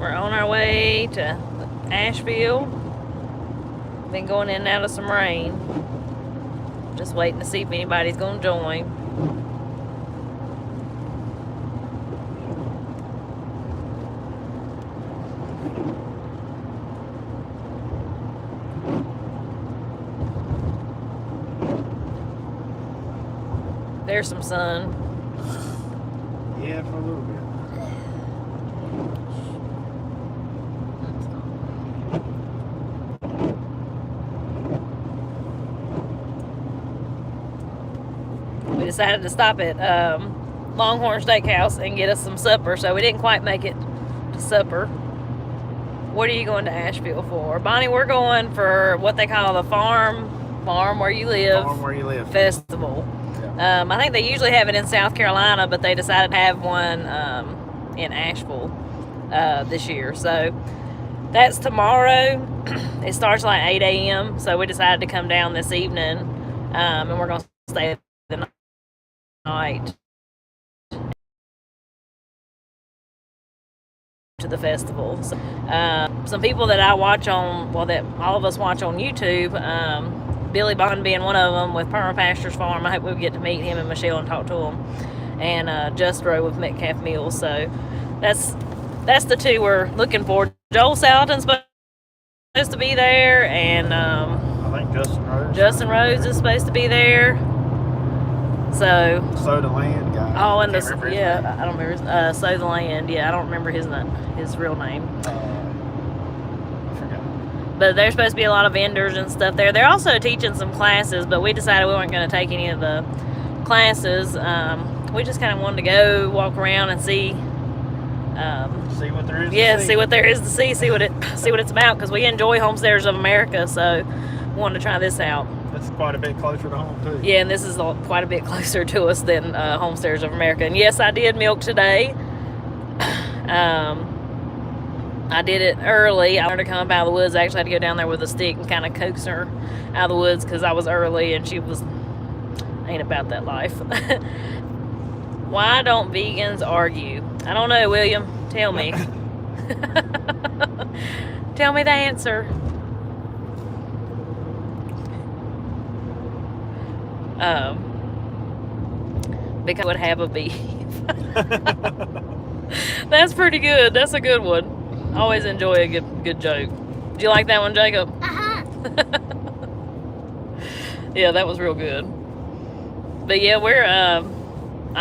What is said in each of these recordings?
We're on our way to Asheville. Been going in and out of some rain. Just waiting to see if anybody's going to join. There's some sun. Yeah, for a little bit. We decided to stop at Longhorn Steakhouse and get us some supper, so we didn't quite make it to supper. What are you going to Asheville for? Bonnie, we're going for what they call the Farm Where You Live, Farm Where You Live festival. Yeah. I think they usually have it in South Carolina, but they decided to have one in Asheville this year. So that's tomorrow. It starts like 8 a.m. So we decided to come down this evening, and we're going to stay the night to the festival. So, some people that I watch on, well, that all of us watch on YouTube, Billy Bond being one of them with Permapastures Farm. I hope we get to meet him and Michelle and talk to him. And Justro with Metcalf Mills. So that's the two we're looking for. Joel Salatin's supposed to be there, and I think Justin Rhodes is supposed to be there. So Soda Land guy. Oh, and I don't remember his Soda Land. Yeah, I don't remember his real name. I forgot. But there's supposed to be a lot of vendors and stuff there. They're also teaching some classes, but we decided we weren't going to take any of the classes. We just kind of wanted to go walk around and see. See what there is. Yeah, see what there is to see. See what it's about, because we enjoy Homesteaders of America, so we wanted to try this out. It's quite a bit closer to home too. Yeah, and this is quite a bit closer to us than Homesteaders of America. And yes, I did milk today. I did it early. I wanted to come up out of the woods. I actually had to go down there with a stick and kind of coax her out of the woods because I was early and she ain't about that life. Why don't vegans argue? I don't know, William. Tell me. Tell me the answer. Because I would have a beef. That's pretty good. That's a good one. Always enjoy a good joke. Did you like that one, Jacob? Yeah, that was real good. But yeah, we're I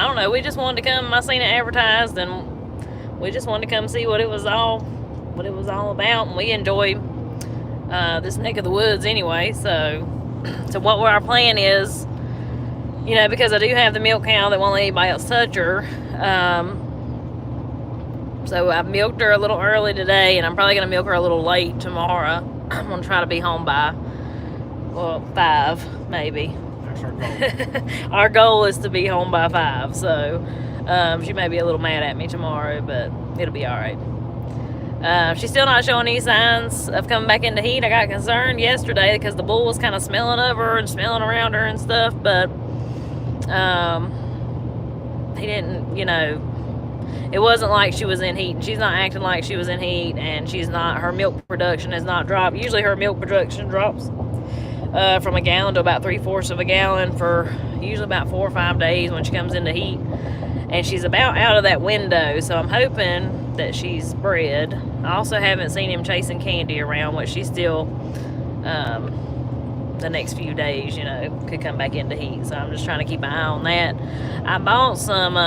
don't know, we just wanted to come. I seen it advertised and we just wanted to come see what it was all about, and we enjoy this neck of the woods anyway. So what our plan is, you know, because I do have the milk cow that won't let anybody else touch her. So I milked her a little early today, and I'm probably going to milk her a little late tomorrow. I'm going to try to be home by, 5, maybe. That's our goal. Our goal is to be home by 5, so she may be a little mad at me tomorrow, but it'll be all right. She's still not showing any signs of coming back into heat. I got concerned yesterday because the bull was kind of smelling of her and smelling around her and stuff, but he didn't, you know, it wasn't like she was in heat, and she's not acting like she was in heat, and her milk production has not dropped. Usually her milk production drops from a gallon to about 3/4 of a gallon for usually about 4 or 5 days when she comes into heat, and she's about out of that window, so I'm hoping that she's bred. I also haven't seen him chasing Candy around, which she's still the next few days, you know, could come back into heat, so I'm just trying to keep an eye on that. I bought some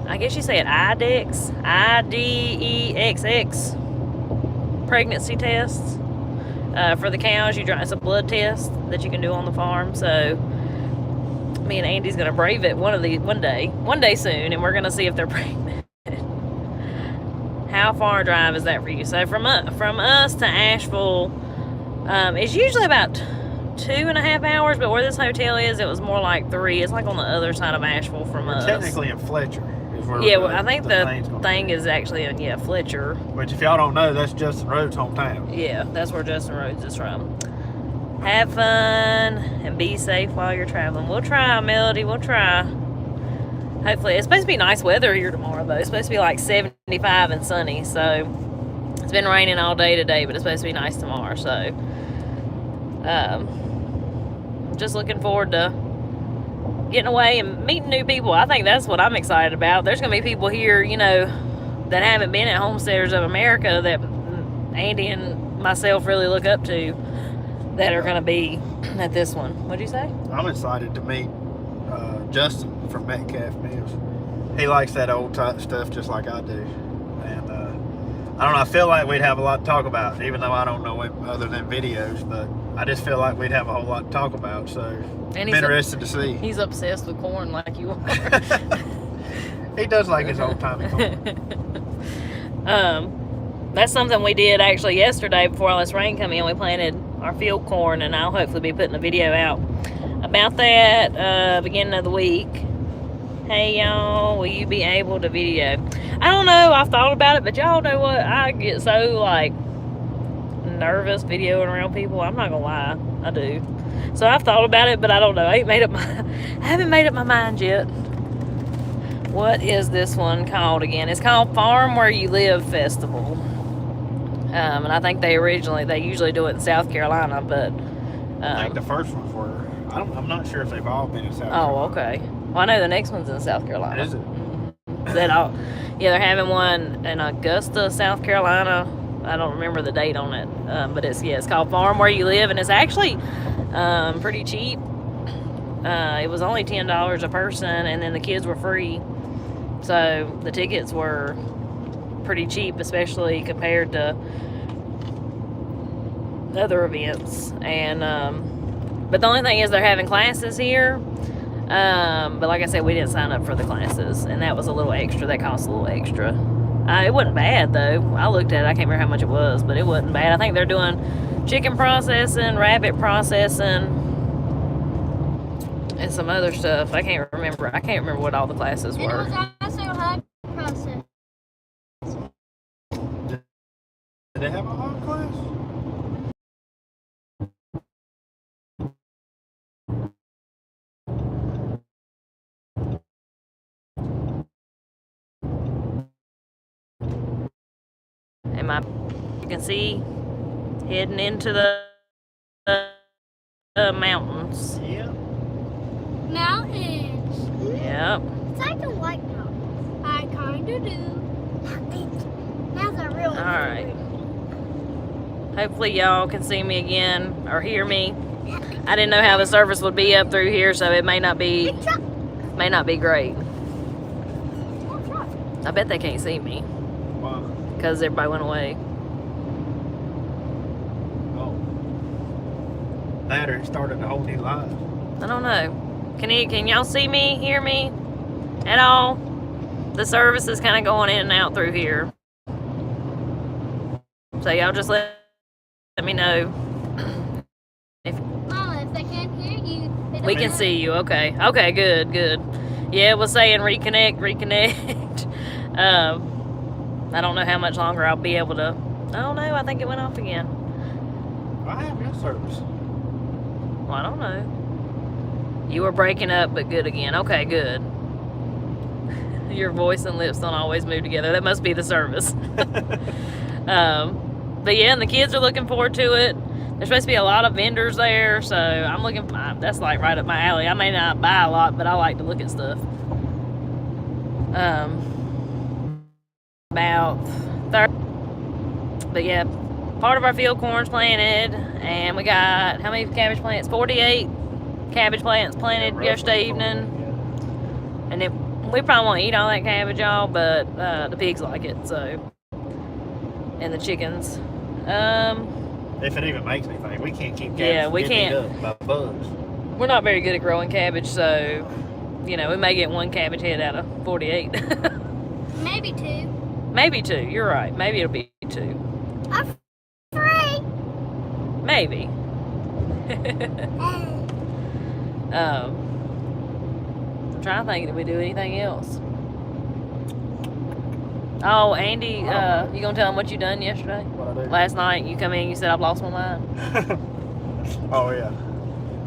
I guess you say it IDEXX pregnancy tests for the cows. It's a blood test that you can do on the farm. So me and Andy's gonna brave it one day soon, and we're gonna see if they're pregnant. How far a drive is that for you? So from us to Asheville, it's usually about 2.5 hours, but where this hotel is, it was more like 3. It's like on the other side of Asheville from us. Technically in Fletcher. Yeah, well, I think the thing is actually in Fletcher. Which, if y'all don't know, that's Justin Rhodes' hometown. Yeah, that's where Justin Rhodes is from. Have fun and be safe while you're traveling. We'll try, Melody. We'll try. hopefully, it's supposed to be nice weather here tomorrow, though. It's supposed to be like 75 and sunny, so it's been raining all day today, but it's supposed to be nice tomorrow, so just looking forward to getting away and meeting new people. I think that's what I'm excited about. There's going to be people here, you know, that haven't been at Homesteaders of America that Andy and myself really look up to that are going to be at this one. What'd you say? I'm excited to meet Justin from Metcalf Mills. He likes that old type stuff just like I do. And I don't know, I feel like we'd have a lot to talk about, even though I don't know him other than videos, but I just feel like we'd have a whole lot to talk about, so I'm interested to see. He's obsessed with corn like you are. He does like his old-timey corn. That's something we did actually yesterday before all this rain come in. We planted our field corn, and I'll hopefully be putting a video out about that beginning of the week. Hey y'all, will you be able to video? I don't know, I've thought about it, but y'all know what? I get so like nervous videoing around people. I'm not gonna lie, I do. So I've thought about it, but I don't know. I haven't made up my mind yet. What is this one called again? It's called Farm Where You Live Festival. And I think they usually do it in South Carolina, but I think the first ones were. I'm not sure if they've all been in South Carolina. Oh, okay. Well, I know the next one's in South Carolina. Is it? Yeah, they're having one in Augusta, South Carolina. I don't remember the date on it, but it's called Farm Where You Live, and it's actually pretty cheap. It was only $10 a person, and then the kids were free. So the tickets were pretty cheap, especially compared to other events. And but the only thing is they're having classes here. But like I said, we didn't sign up for the classes, and that was a little extra. That cost a little extra. It wasn't bad though. I looked at it. I can't remember how much it was, but it wasn't bad. I think they're doing chicken processing, rabbit processing, and some other stuff. I can't remember what all the classes were. And it was also hog process. Did they have a hog class? You can see heading into the mountains. Yeah. Mountains. Yep. It's like a white mountain. I kinda do. That's a real one. Alright. Hopefully y'all can see me again or hear me. I didn't know how the service would be up through here, so it may not be great. I bet they can't see me. Wow. Because everybody went away. Oh. That or it started a whole new life. I don't know. Can y'all see me, hear me at all? The service is kind of going in and out through here. So y'all just let me know. Mama, if they can't hear you, We can see you. Okay. Okay, good. Yeah, it was saying reconnect. I don't know how much longer I'll be able to. I don't know. I think it went off again. I have your service. Well, I don't know. You were breaking up, but good again. Okay, good. Your voice and lips don't always move together. That must be the service. But yeah, and the kids are looking forward to it. There's supposed to be a lot of vendors there, so I'm looking. That's like right up my alley. I may not buy a lot, but I like to look at stuff. About 30. But yeah, part of our field corn's planted, and we got how many cabbage plants? 48 cabbage plants planted yesterday evening. And then we probably won't eat all that cabbage, y'all, but the pigs like it, so. And the chickens. If it even makes anything, we can't keep cabbage we can't. Up by bugs. We're not very good at growing cabbage, so you know we may get one cabbage head out of 48. Maybe 2. Maybe 2. You're right. Maybe it'll be 2. I'm free. Maybe. I'm trying to think, did we do anything else? Oh, Andy, you gonna tell him what you done yesterday? What I do? Last night, you come in, you said I've lost my mind. Oh yeah.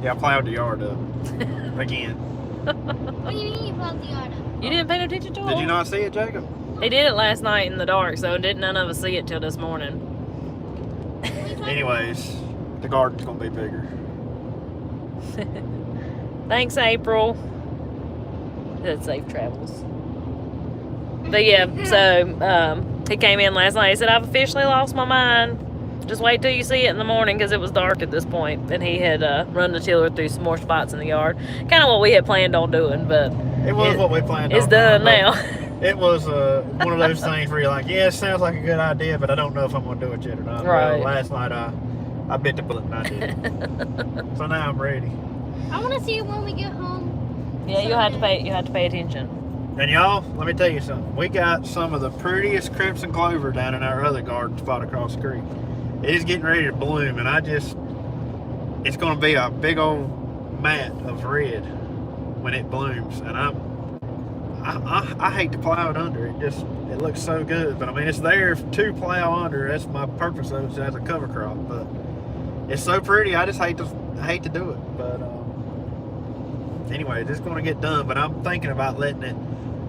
Yeah, I plowed the yard up again. What do you mean you plowed the yard up? You didn't pay no attention to it? Did you not see it, Jacob? He did it last night in the dark, so didn't none of us see it till this morning. Anyways, the garden's gonna be bigger. Thanks, April. That's safe travels. But yeah, so he came in last night. He said, I've officially lost my mind. Just wait till you see it in the morning because it was dark at this point. And he had run the tiller through some more spots in the yard. Kind of what we had planned on doing, but It was what we planned on. it's done now. It was one of those things where you're like, yeah, it sounds like a good idea, but I don't know if I'm going to do it yet or not. Right. Well, last night I bit the bullet and I did it. So now I'm ready. I want to see it when we get home. Yeah, you have to pay attention. And y'all, let me tell you something. We got some of the prettiest crimson clover down in our other garden spot across the creek. It is getting ready to bloom, and it's going to be a big old mat of red when it blooms. And I hate to plow it under. It looks so good, but I mean, it's there to plow under. That's my purpose of it as a cover crop. But it's so pretty. I just hate to do it. But anyway, it's going to get done. But I'm thinking about letting it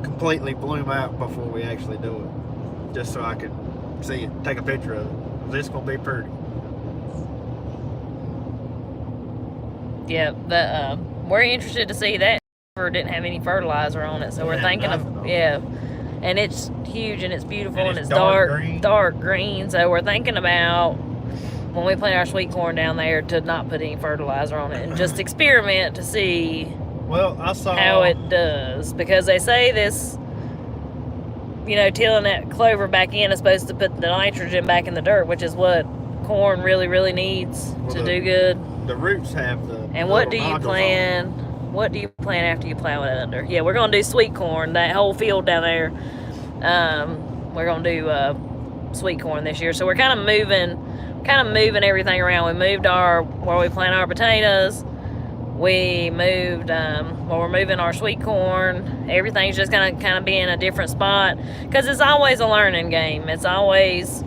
completely bloom out before we actually do it, just so I can see it, take a picture of it. It's gonna be pretty. Yeah, but we're interested to see that. It didn't have any fertilizer on it, so we're thinking of and it's huge and it's beautiful and it's dark green. So we're thinking about when we plant our sweet corn down there to not put any fertilizer on it and just experiment to see how it does, because they say this, tilling that clover back in is supposed to put the nitrogen back in the dirt, which is what corn really needs to do good. The roots have the. And what do you plan? What do you plan after you plow it under? Yeah, we're gonna do sweet corn. That whole field down there. We're gonna do sweet corn this year. So we're kind of moving everything around. We moved where we plant our potatoes. We moved, we're moving our sweet corn. Everything's just gonna kind of be in a different spot, because it's always a learning game. It's always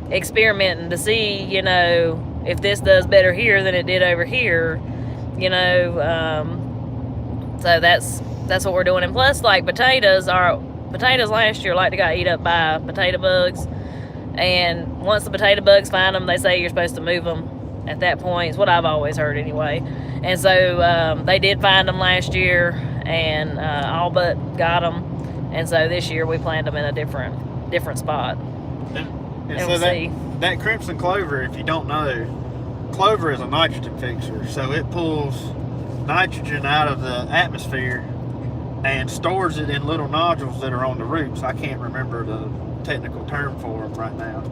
experimenting to see, if this does better here than it did over here, so that's what we're doing. And plus, like potatoes last year got eat up by potato bugs, and once the potato bugs find them, they say you're supposed to move them at that point. It's what I've always heard anyway. And so they did find them last year, and all but got them. And so this year we planted them in a different spot. And so that crimson clover, if you don't know, clover is a nitrogen fixer. So it pulls nitrogen out of the atmosphere and stores it in little nodules that are on the roots. I can't remember the technical term for them right now.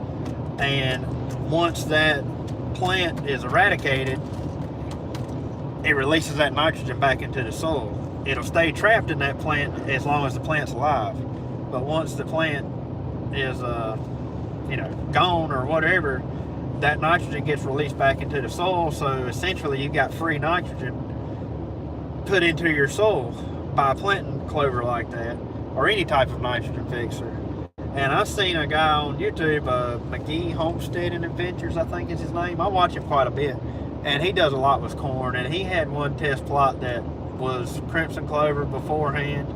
And once that plant is eradicated, it releases that nitrogen back into the soil. It'll stay trapped in that plant as long as the plant's alive. But once the plant is, gone or whatever, that nitrogen gets released back into the soil. So essentially, you got free nitrogen put into your soil by planting clover like that, or any type of nitrogen fixer. And I've seen a guy on YouTube, McGee Homesteading Adventures, I think is his name. I watch him quite a bit. And he does a lot with corn, and he had one test plot that was crimson clover beforehand,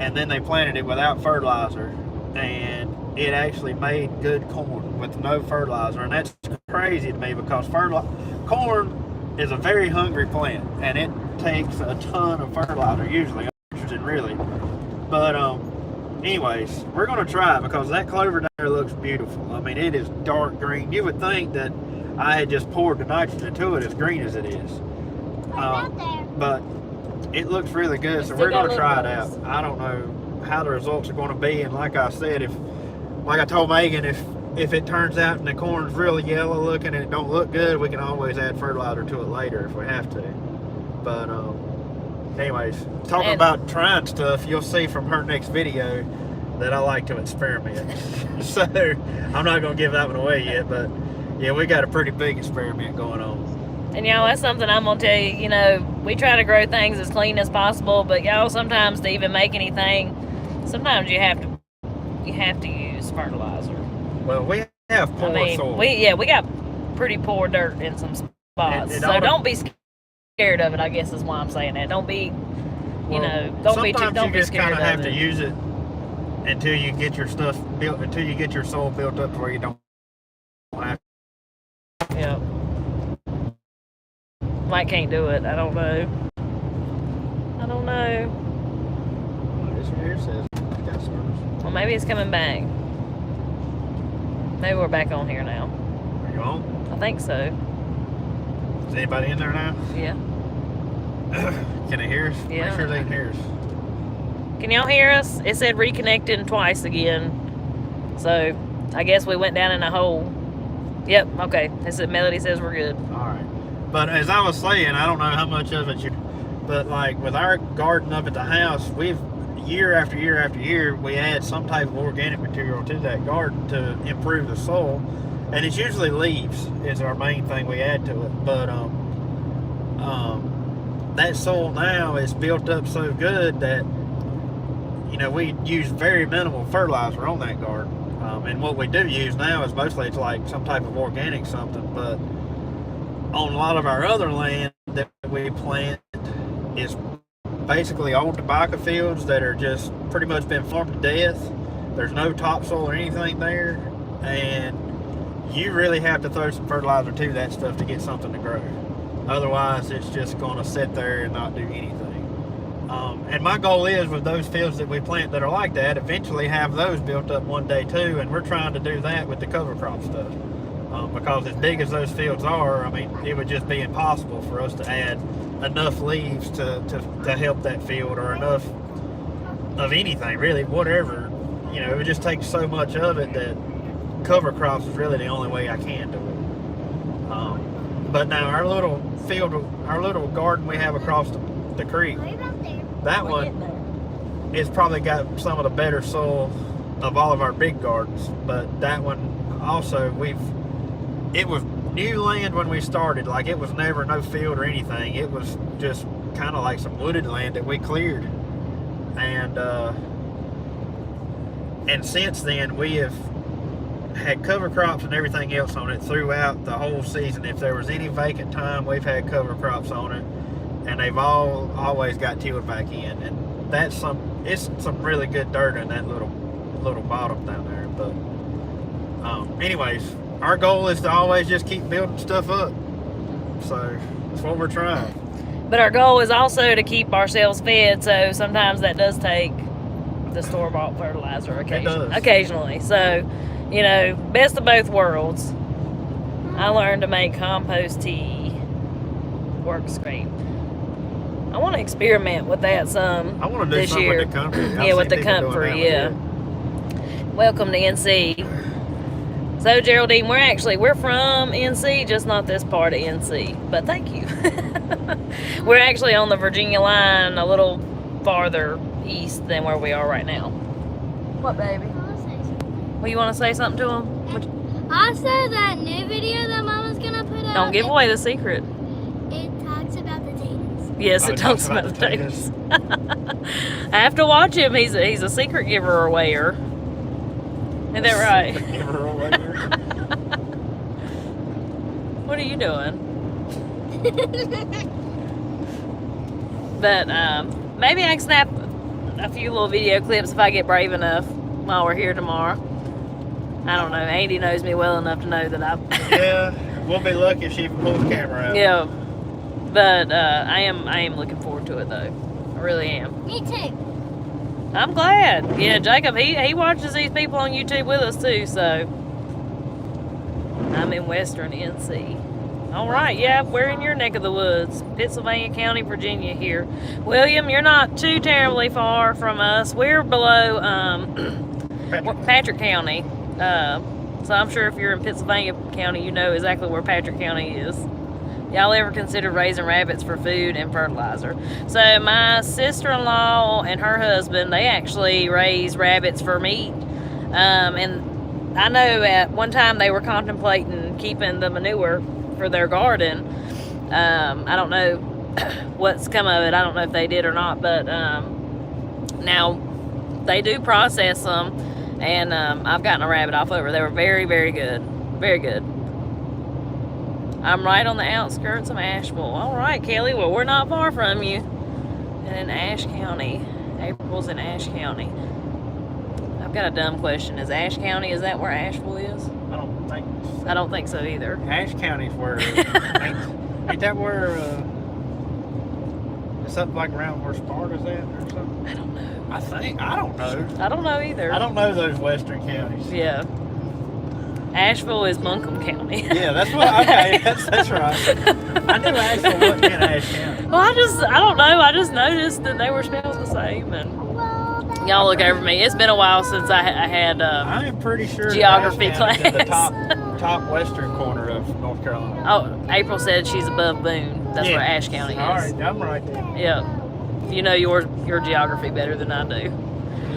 and then they planted it without fertilizer, and it actually made good corn with no fertilizer. And that's crazy to me, because corn is a very hungry plant, and it takes a ton of fertilizer, usually, really. But anyways, we're going to try it, because that clover down there looks beautiful. I mean, it is dark green. You would think that I had just poured the nitrogen into it, as green as it is. But it looks really good, so we're going to try it out. I don't know how the results are going to be, and like I said, like I told Megan, if it turns out and the corn's really yellow looking and it don't look good, we can always add fertilizer to it later if we have to. But anyways, talking about trying stuff, you'll see from her next video that I like to experiment. So I'm not going to give that one away yet, but yeah, we got a pretty big experiment going on. And y'all, that's something I'm gonna tell you. We try to grow things as clean as possible, but y'all, sometimes to even make anything, sometimes you have to use fertilizer. Well, we have poor soil. We got pretty poor dirt in some spots. So don't be scared of it, I guess is why I'm saying that. Don't be you know, sometimes don't you be just scared kind of of have it. to use it until you get your stuff built, until you get your soil built up to where you don't have. Yeah. Mike can't do it. I don't know. I don't know. This one here says it's got service. Well, maybe it's coming back. Maybe we're back on here now. Are you on? I think so. Is anybody in there now? Yeah. Can they hear us? Yeah. Make sure they can hear us. Can y'all hear us? It said reconnecting twice again. So, I guess we went down in a hole. Yep, okay. Melody says we're good. Alright. But as I was saying, I don't know how much of it but like with our garden up at the house, we've year after year after year, we add some type of organic material to that garden to improve the soil. And it's usually leaves is our main thing we add to it. But that soil now is built up so good that, you know, we use very minimal fertilizer on that garden. And what we do use now is mostly it's like some type of organic something. But on a lot of our other land that we plant is basically old tobacco fields that are just pretty much been farmed to death. There's no topsoil or anything there. And you really have to throw some fertilizer to that stuff to get something to grow. Otherwise, it's just going to sit there and not do anything. And my goal is with those fields that we plant that are like that, eventually have those built up one day too. And we're trying to do that with the cover crop stuff. Because as big as those fields are, I mean, it would just be impossible for us to add enough leaves to help that field or enough of anything, really, whatever. You know, it would just take so much of it that cover crops is really the only way I can do it. But now our little field, our little garden we have across the creek, that one is probably got some of the better soil of all of our big gardens. But that one also, it was new land when we started. Like, it was never no field or anything. It was just kind of like some wooded land that we cleared. And since then we have had cover crops and everything else on it throughout the whole season. If there was any vacant time, we've had cover crops on it, and they've always got tilled back in. And it's some really good dirt in that little bottom down there. But anyways, our goal is to always just keep building stuff up. So that's what we're trying. But our goal is also to keep ourselves fed, so sometimes that does take the store-bought fertilizer occasionally. So, you know, best of both worlds. I learned to make compost tea. Works great. I want to experiment with that some I want to do this something year. with the comfrey. Yeah, with the comfrey, yeah. Welcome to NC. So, Geraldine, we're from NC, just not this part of NC. But thank you. We're actually on the Virginia line a little farther east than where we are right now. What, baby? Well, you want to say something to them? Also, that new video that Mama's gonna put out. Don't give away the secret. It talks about the potatoes. Yes, it talks about the potatoes. I have to watch him. He's a secret giver awayer. Isn't that right? What are you doing? But maybe I can snap a few little video clips if I get brave enough while we're here tomorrow. I don't know. Andy knows me well enough to know that Yeah, we'll be lucky if she can pull the camera out. Yeah, but I am looking forward to it though. I really am. Me too. I'm glad. Yeah, Jacob, he watches these people on YouTube with us too, so I'm in Western NC. All right, yeah, we're in your neck of the woods, Pennsylvania County, Virginia here. William, you're not too terribly far from us. We're below Patrick County. So I'm sure if you're in Pennsylvania County, you know exactly where Patrick County is. Y'all ever consider raising rabbits for food and fertilizer? So my sister-in-law and her husband, they actually raise rabbits for meat. And I know at one time they were contemplating keeping the manure for their garden. I don't know what's come of it. I don't know if they did or not, but now they do process them, and I've gotten a rabbit off over. They were very, very good. Very good. I'm right on the outskirts of Asheville. All right, Kelly. Well, we're not far from you. And in Ashe County, April's in Ashe County. I've got a dumb question. Is Ashe County, is that where Asheville is? I don't think so. I don't think so either. Ashe County's where ain't that where it's up like around where Sparta's at or something? I don't know. I think. I don't know. I don't know either. I don't know those western counties. Yeah. Asheville is Buncombe County. Yeah, that's what. Okay, that's right. I knew Asheville wasn't in Ashe County. Well, I don't know. I just noticed that they were spelled the same. And y'all look over me. It's been a while since I had. I am pretty sure Geography Ashe County's in the class. top western corner of North Carolina. Oh, April said she's above Boone. That's Yeah. where Ashe County is. All right, I'm right there. Yeah. You know your geography better than I do.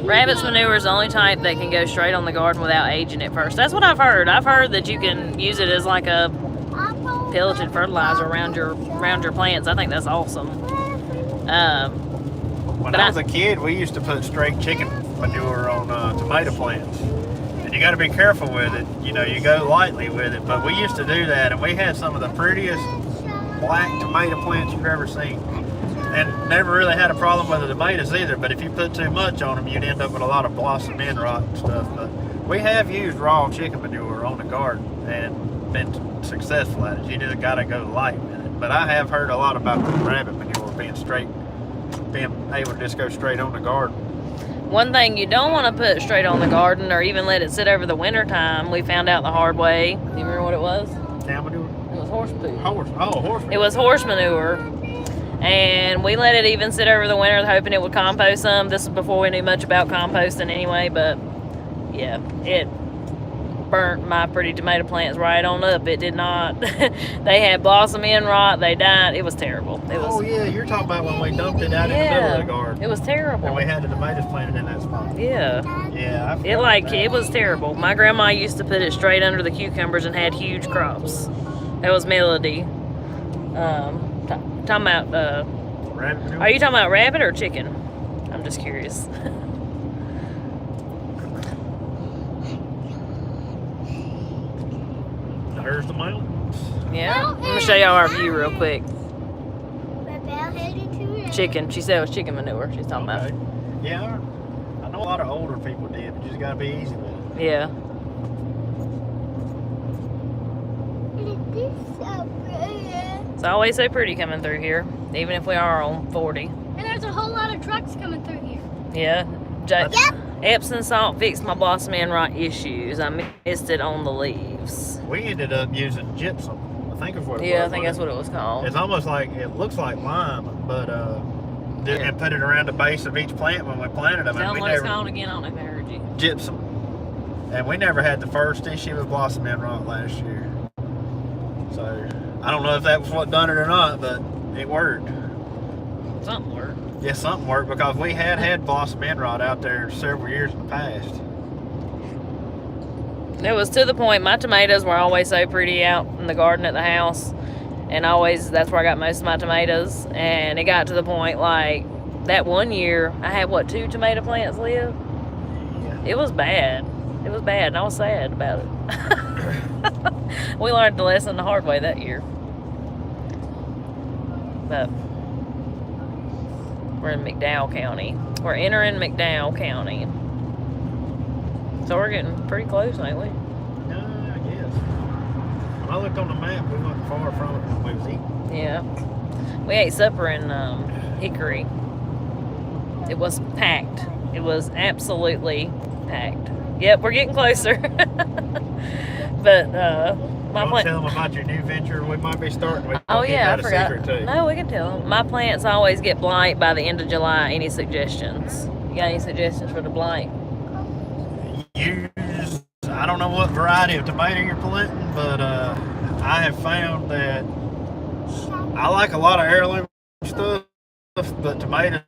Rabbit's manure is the only type that can go straight on the garden without aging it first. That's what I've heard. I've heard that you can use it as like a pelleted fertilizer around your plants. I think that's awesome. When But I was a kid, we used to put straight chicken manure on tomato plants. And you got to be careful with it. You know, you go lightly with it. But we used to do that, and we had some of the prettiest black tomato plants you've ever seen. And never really had a problem with the tomatoes either. But if you put too much on them, you'd end up with a lot of blossom end rot and stuff. But we have used raw chicken manure on the garden and been successful at it. You just got to go light with it. But I have heard a lot about the rabbit manure being able to just go straight on the garden. One thing you don't want to put straight on the garden or even let it sit over the winter time, we found out the hard way. You remember what it was? Cow manure? It was horse poo. Horse manure. It was horse manure. And we let it even sit over the winter hoping it would compost some. This is before we knew much about composting anyway, but yeah, it burnt my pretty tomato plants right on up. It did not. They had blossom end rot. They died. It was terrible. It was. Oh yeah, you're talking about when we dumped it out in the middle of the garden. It was terrible. And we had the tomatoes planted in that spot. Yeah. Yeah, I It was terrible. My grandma used to put it straight under the cucumbers and had huge crops. That was Melody. Talking about rabbit manure? are you talking about rabbit or chicken? I'm just curious. There's the mountains. Yeah. I'm gonna show y'all our view real quick. Chicken. Chicken. She said it was chicken manure. She's talking Okay. about. Yeah, I know a lot of older people did, but you just gotta be easy with it. Yeah. It's always so pretty coming through here, even if we are on 40. And there's a whole lot of trucks coming through here. Yeah. Yep. Epsom salt fixed my blossom end rot issues. I missed it on the leaves. We ended up using gypsum. I think is what it was. Yeah, I think that's what it was called. It's almost like, it looks like lime, but and put it around the base of each plant when we planted them. Tell And them we what it's never called again. I don't know if I heard you. gypsum. And we never had the first issue with blossom end rot last year. So I don't know if that was what done it or not, but it worked. Something worked. Yeah, something worked because we had blossom end rot out there several years in the past. It was to the point my tomatoes were always so pretty out in the garden at the house, and that's where I got most of my tomatoes. And it got to the point like that one year I had 2 tomato plants live. Yeah. It was bad. It was bad, and I was sad about it. We learned the lesson the hard way that year. But we're in McDowell County. We're entering McDowell County. So we're getting pretty close, ain't we? No, I guess. When I looked on the map, we wasn't far from it when we was eating. Yeah. We ate supper in Hickory. It was packed. It was absolutely packed. Yep, we're getting closer. But my You want to tell them about your new venture we might be starting with? Oh yeah, I Keep forgot. that a secret too. No, we can tell them. My plants always get blight by the end of July. Any suggestions? You got any suggestions for the blight? Use, I don't know what variety of tomato you're planting, but I have found that I like a lot of heirloom stuff, but tomatoes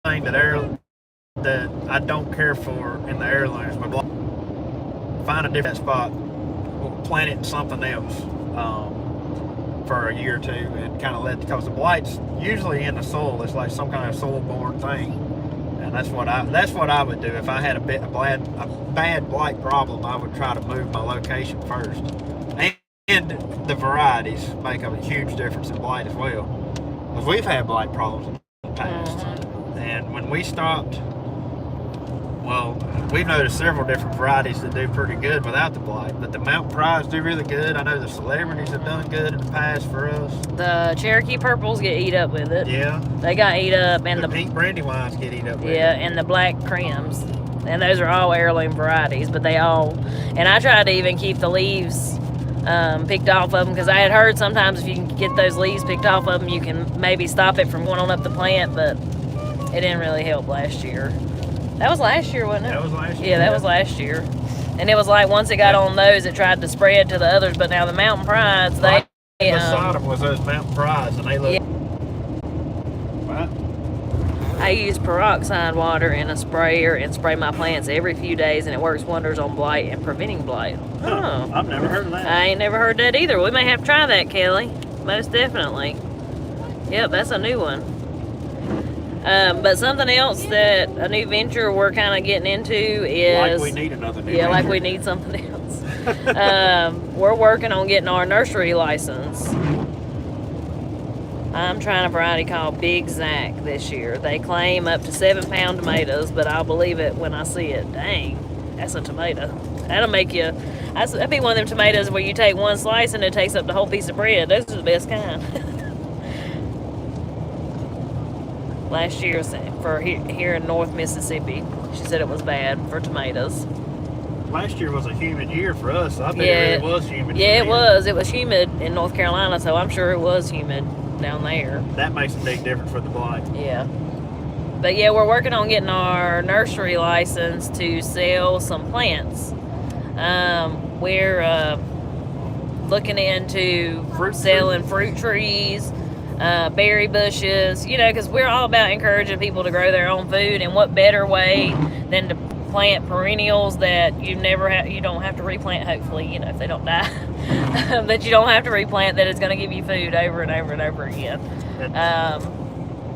thing that I don't care for in the heirlooms. But find a different spot, plant it in something else for a year or two, and kind of because the blight's usually in the soil. It's like some kind of soil-borne thing, and that's what I would do if I had a bad blight problem. I would try to move my location first, and the varieties make a huge difference in blight as well. Because we've had blight problems in the past. And when we stopped, well, we've noticed several different varieties that do pretty good without the blight. But the Mountain Prides do really good. I know the celebrities have done good in the past for us. The Cherokee Purples get eat up with it. Yeah. They got eat up. And the pink brandywines get eat up with it. Yeah, and the black Crims. And those are all heirloom varieties, but they all... And I tried to even keep the leaves picked off of them, because I had heard sometimes if you can get those leaves picked off of them, you can maybe stop it from going on up the plant, but it didn't really help last year. That was last year, wasn't it? That was last year. Yeah, that was last year. And it was like once it got on those, it tried to spread to the others. But now the Mountain Prides, they... beside them was those Mountain Prides, and they look... Yeah. Right? I use peroxide water in a sprayer and spray my plants every few days, and it works wonders on blight and preventing blight. Oh. I've never heard of that. I ain't never heard that either. We may have to try that, Kelly. Most definitely. Yep, that's a new one. But something else that a new venture we're kind of getting into is... Like we need another new Yeah, venture. like we need something else. We're working on getting our nursery license. I'm trying a variety called Big Zack this year. They claim up to 7-pound tomatoes, but I'll believe it when I see it. Dang, that's a tomato. That'll make you... That'd be one of them tomatoes where you take one slice and it takes up the whole piece of bread. Those are the best kind. Last year for here in North Mississippi, she said it was bad for tomatoes. Last year was a humid year for us. I bet it really was humid. Yeah, it was. It was humid in North Carolina, so I'm sure it was humid down there. That makes a big difference for the blight. Yeah. But yeah, we're working on getting our nursery license to sell some plants. We're looking into selling fruit trees, berry bushes, because we're all about encouraging people to grow their own food, and what better way than to plant perennials that you don't have to replant, hopefully, if they don't die, that you don't have to replant, that it's going to give you food over and over and over again.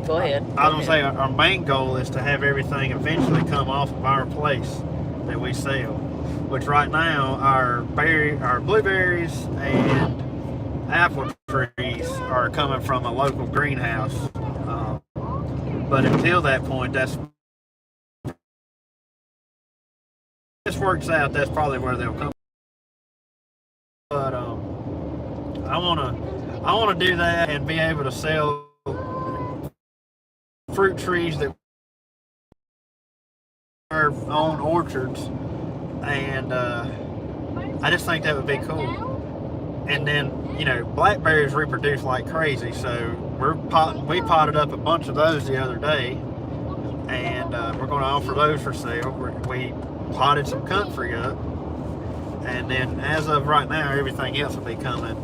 Go ahead. I was going to say, our main goal is to have everything eventually come off of our place that we sell, which right now our blueberries and apple trees are coming from a local greenhouse. But until that point, this works out, that's probably where they'll come. But I want to do that and be able to sell fruit trees that are on orchards, and I just think that would be cool. And then, blackberries reproduce like crazy, so we potted up a bunch of those the other day, and we're going to offer those for sale. We potted some comfrey up, and then as of right now, everything else will be coming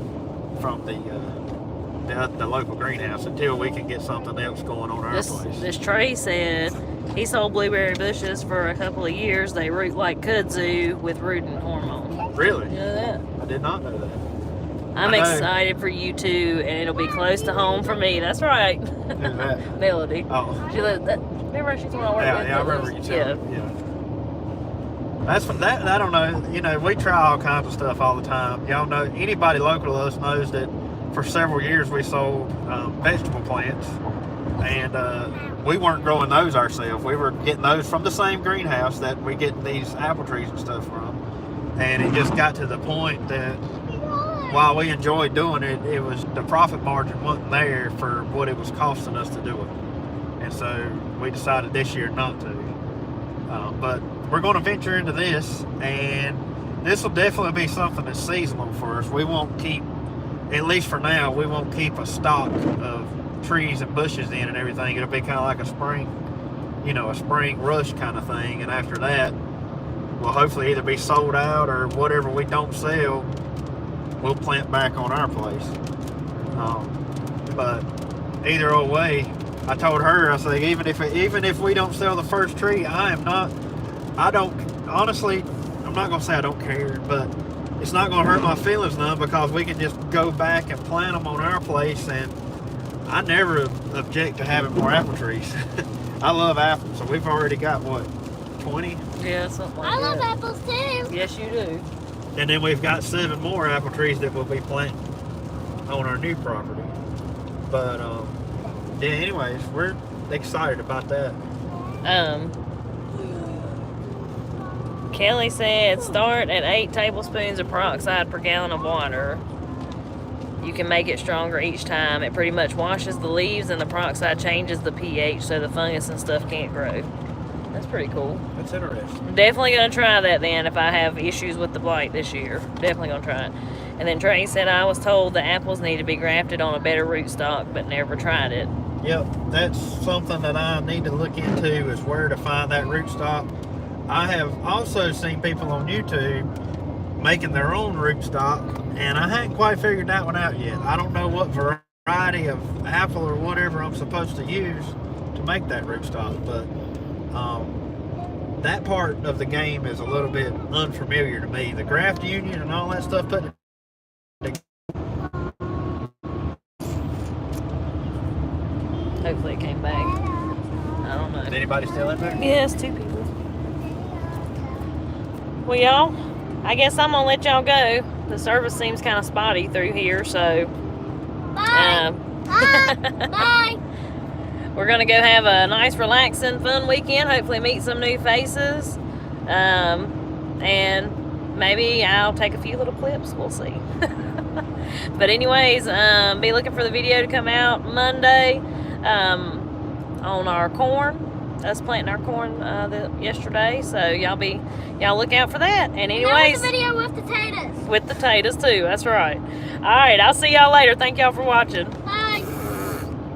from the local greenhouse until we can get something else going on our place. This Trey said he sold blueberry bushes for a couple of years. They root like kudzu with rooting hormone. Really? You know that? I did not know that. I'm excited for you too, and it'll be close to home for me. That's right. Who's that? Melody. Oh. Remember she's the one I work with? Yeah, I remember you telling me. Yeah. That's that. I don't know. We try all kinds of stuff all the time. Y'all know, anybody local to us knows that for several years we sold vegetable plants, and we weren't growing those ourselves. We were getting those from the same greenhouse that we get these apple trees and stuff from. And it just got to the point that while we enjoyed doing it, it was the profit margin wasn't there for what it was costing us to do it. And so we decided this year not to. But we're going to venture into this, and this will definitely be something that's seasonal for us. We won't keep, at least for now, we won't keep a stock of trees and bushes in and everything. It'll be kind of like a spring rush kind of thing. And after that, we'll hopefully either be sold out, or whatever we don't sell, we'll plant back on our place. But either old way, I told her, I said, even if we don't sell the first tree, honestly, I'm not going to say I don't care, but it's not going to hurt my feelings none, because we can just go back and plant them on our place, and I never object to having more apple trees. I love apples, so we've already got, 20? Yeah, something like that. I love apples too. Yes, you do. And then we've got 7 more apple trees that we'll be planting on our new property. But Yeah, anyways, we're excited about that. Kelly said start at 8 tablespoons of peroxide per gallon of water. You can make it stronger each time. It pretty much washes the leaves, and the peroxide changes the pH so the fungus and stuff can't grow. That's pretty cool. That's interesting. I'm definitely going to try that then if I have issues with the blight this year. Definitely going to try it. And then Trey said I was told the apples need to be grafted on a better rootstock, but never tried it. Yep, that's something that I need to look into, is where to find that rootstock. I have also seen people on YouTube making their own rootstock, and I hadn't quite figured that one out yet. I don't know what variety of apple or whatever I'm supposed to use to make that rootstock, but that part of the game is a little bit unfamiliar to me. The graft union and all that stuff, putting it. Hopefully it came back. I don't know. Is anybody still in there? Yes, 2 people. Well, y'all, I guess I'm gonna let y'all go. The service seems kind of spotty through here, so Bye. Bye. we're gonna go have a nice, relaxing, fun weekend. Hopefully, meet some new faces, and maybe I'll take a few little clips. We'll see. But anyways, be looking for the video to come out Monday on our corn. Us planting our corn yesterday, so y'all look out for that. And anyways, There's a video with potatoes. with the potatoes too. That's right. All right, I'll see y'all later. Thank y'all for watching. Bye.